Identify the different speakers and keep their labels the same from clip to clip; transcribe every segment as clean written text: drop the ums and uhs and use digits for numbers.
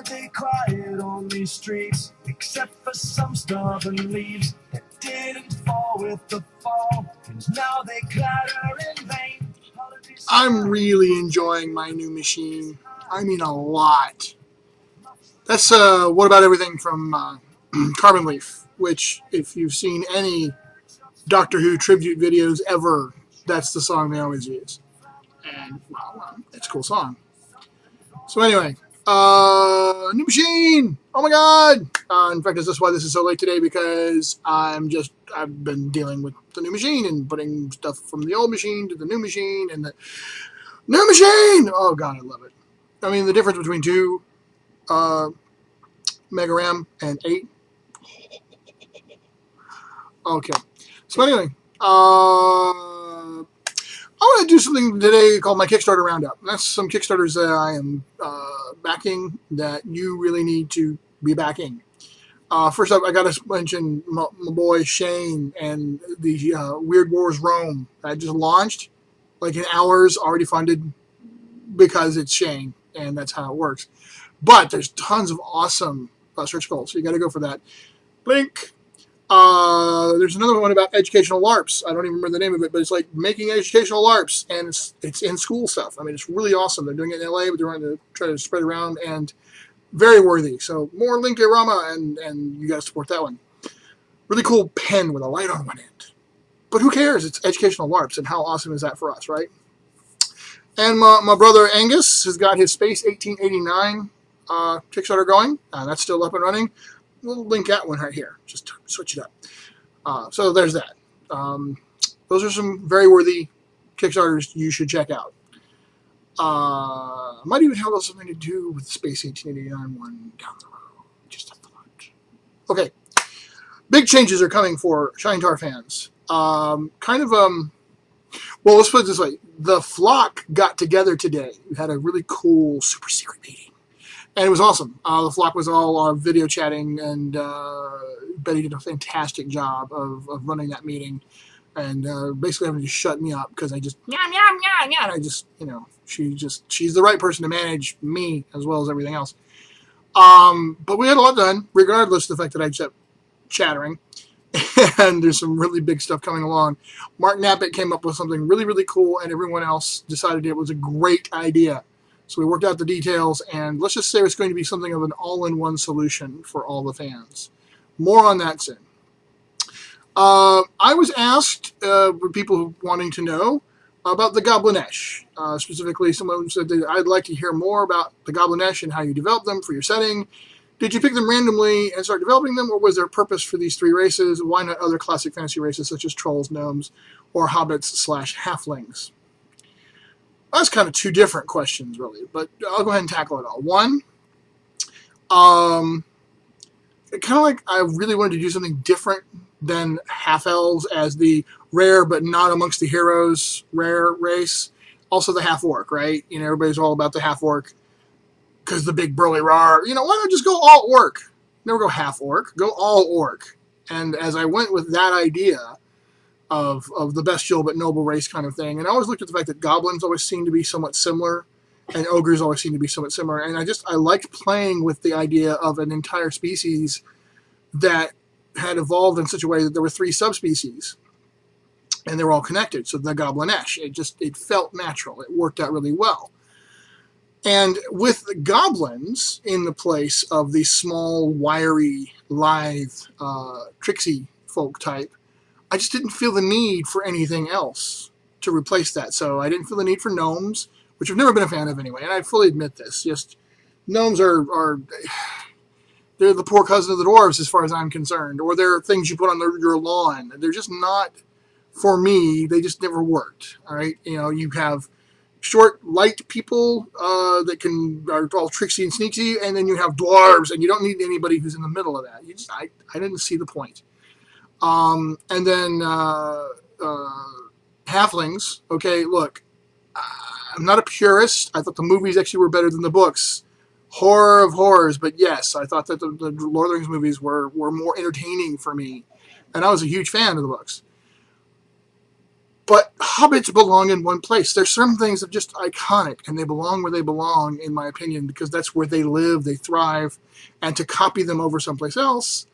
Speaker 1: they quiet on these streets, except for some stubborn leaves that didn't fall with the fall, and now they clatter in vain. I'm really enjoying my new machine. I mean a lot. That's what about everything from Carbon Leaf, which if you've seen any Doctor Who tribute videos ever, that's the song they always use. And, well, it's a cool song. So anyway, new machine! Oh my god! In fact, that's why this is so late today, because I've been dealing with the new machine and putting stuff from the old machine to the new machine and the new machine! Oh god, I love it. I mean, the difference between 2 Mega RAM and 8. Okay. So anyway, I want to do something today called my Kickstarter Roundup. That's some Kickstarters that I am backing that you really need to be backing. First up, I got to mention my boy Shane and the Weird Wars Rome that just launched. Like in hours, already funded because it's Shane, and that's how it works. But there's tons of awesome stretch goals, so you got to go for that. Link. There's another one about educational LARPs. I don't even remember the name of it, but it's like making educational LARPs, and it's in school stuff. I mean, it's really awesome. They're doing it in LA, but they're trying to try to spread around, and very worthy. So more Link Rama, and you got to support that one. Really cool pen with a light on one end. But who cares? It's educational LARPs, and how awesome is that for us, right? And my brother Angus has got his Space 1889 Kickstarter going. That's still up and running. We'll link that one right here. Just switch it up. So there's that. Those are some very worthy Kickstarters you should check out. Might even have something to do with the Space 1889 one down the road. Just a thought. Okay. Big changes are coming for Shaintar fans. Well, let's put it this way. The Flock got together today. We had a really cool super secret meeting. And it was awesome. The Flock was all video chatting, and Betty did a fantastic job of running that meeting, and basically having to shut me up because I just and I just she's the right person to manage me as well as everything else. But we had a lot done, regardless of the fact that I kept chattering. And there's some really big stuff coming along. Mark Knappett came up with something really, really cool, and everyone else decided it was a great idea. So we worked out the details, and let's just say it's going to be something of an all-in-one solution for all the fans. More on that soon. I was asked, for people wanting to know, about the Goblinesh. Specifically, someone said that I'd like to hear more about the Goblinesh and how you developed them for your setting. Did you pick them randomly and start developing them, or was there a purpose for these 3 races? Why not other classic fantasy races such as trolls, gnomes, or hobbits/halflings? That's kind of 2 different questions, really, but I'll go ahead and tackle it all. One, kind of like I really wanted to do something different than half-elves as the rare but not amongst the heroes rare race. Also the half-orc, right? You know, everybody's all about the half-orc because the big burly rawr. You know, why not just go all orc? Never go half-orc. Go all orc. And as I went with that idea of the bestial but noble race kind of thing. And I always looked at the fact that goblins always seem to be somewhat similar, and ogres always seem to be somewhat similar. And I liked playing with the idea of an entire species that had evolved in such a way that there were 3 subspecies, and they were all connected. So the Goblinesh, it felt natural. It worked out really well. And with the goblins in the place of the small, wiry, lithe, tricksy folk type, I just didn't feel the need for anything else to replace that. So I didn't feel the need for gnomes, which I've never been a fan of anyway, and I fully admit this. Just gnomes are they're the poor cousin of the dwarves as far as I'm concerned, or they're things you put on your lawn. They're just not, for me, they just never worked. All right, you know, you have short, light people that are all tricksy and sneaky, and then you have dwarves, and you don't need anybody who's in the middle of that. I didn't see the point. And then halflings. Okay, look, I'm not a purist. I thought the movies actually were better than the books. Horror of horrors, but yes, I thought that the Lord of the Rings movies were more entertaining for me, and I was a huge fan of the books. But hobbits belong in one place. There's some things that are just iconic, and they belong where they belong, in my opinion, because that's where they live, they thrive, and to copy them over someplace else,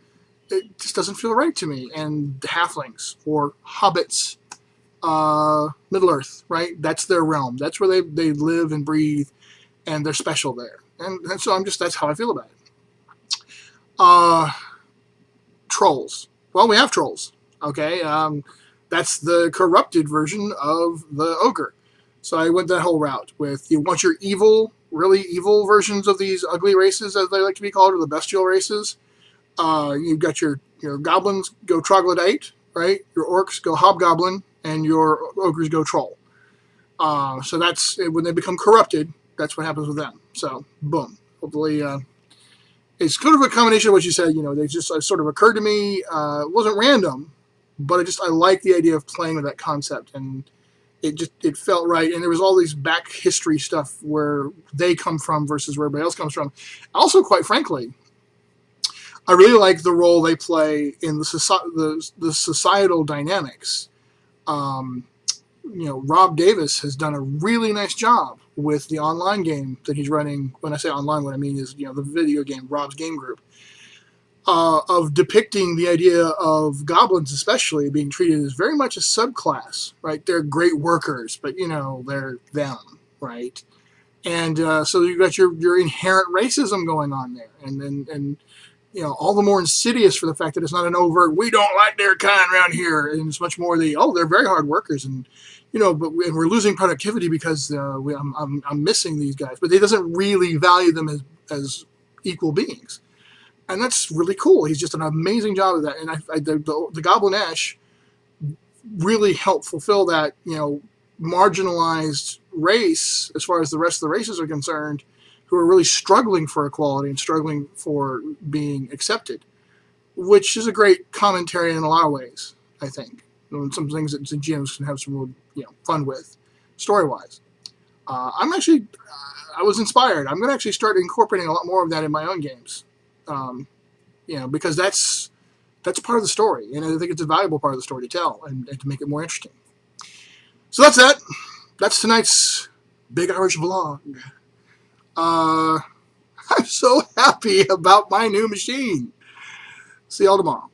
Speaker 1: it just doesn't feel right to me. And the halflings or hobbits, Middle Earth, right? That's their realm. That's where they live and breathe, and they're special there. And so that's how I feel about it. Trolls. Well, we have trolls. Okay, that's the corrupted version of the ogre. So I went that whole route with you want your evil, really evil versions of these ugly races, as they like to be called, or the bestial races. You've got your goblins go troglodyte, right? Your orcs go hobgoblin, and your ogres go troll. So that's when they become corrupted. That's what happens with them. So boom. Hopefully, it's kind of a combination of what you said. They just sort of occurred to me. It wasn't random, but I like the idea of playing with that concept, and it felt right. And there was all these back history stuff where they come from versus where everybody else comes from. Also, quite frankly, I really like the role they play in the societal dynamics. Rob Davis has done a really nice job with the online game that he's running. When I say online, what I mean is, the video game, Rob's Game Group, of depicting the idea of goblins especially being treated as very much a subclass, right? They're great workers, but, they're them, right? And so you've got your inherent racism going on there. And all the more insidious for the fact that it's not an overt, we don't like their kind around here. And it's much more they're very hard workers. And, but we're losing productivity because I'm missing these guys. But he doesn't really value them as equal beings. And that's really cool. He's just an amazing job of that. And the Goblinesh really helped fulfill that, marginalized race as far as the rest of the races are concerned, who are really struggling for equality and struggling for being accepted, which is a great commentary in a lot of ways, I think. Some things that GMs can have some real, fun with, story-wise. I was inspired. I'm going to actually start incorporating a lot more of that in my own games. Because that's part of the story, and I think it's a valuable part of the story to tell and to make it more interesting. So that's that. That's tonight's Big Irish Vlog. I'm so happy about my new machine. See y'all tomorrow.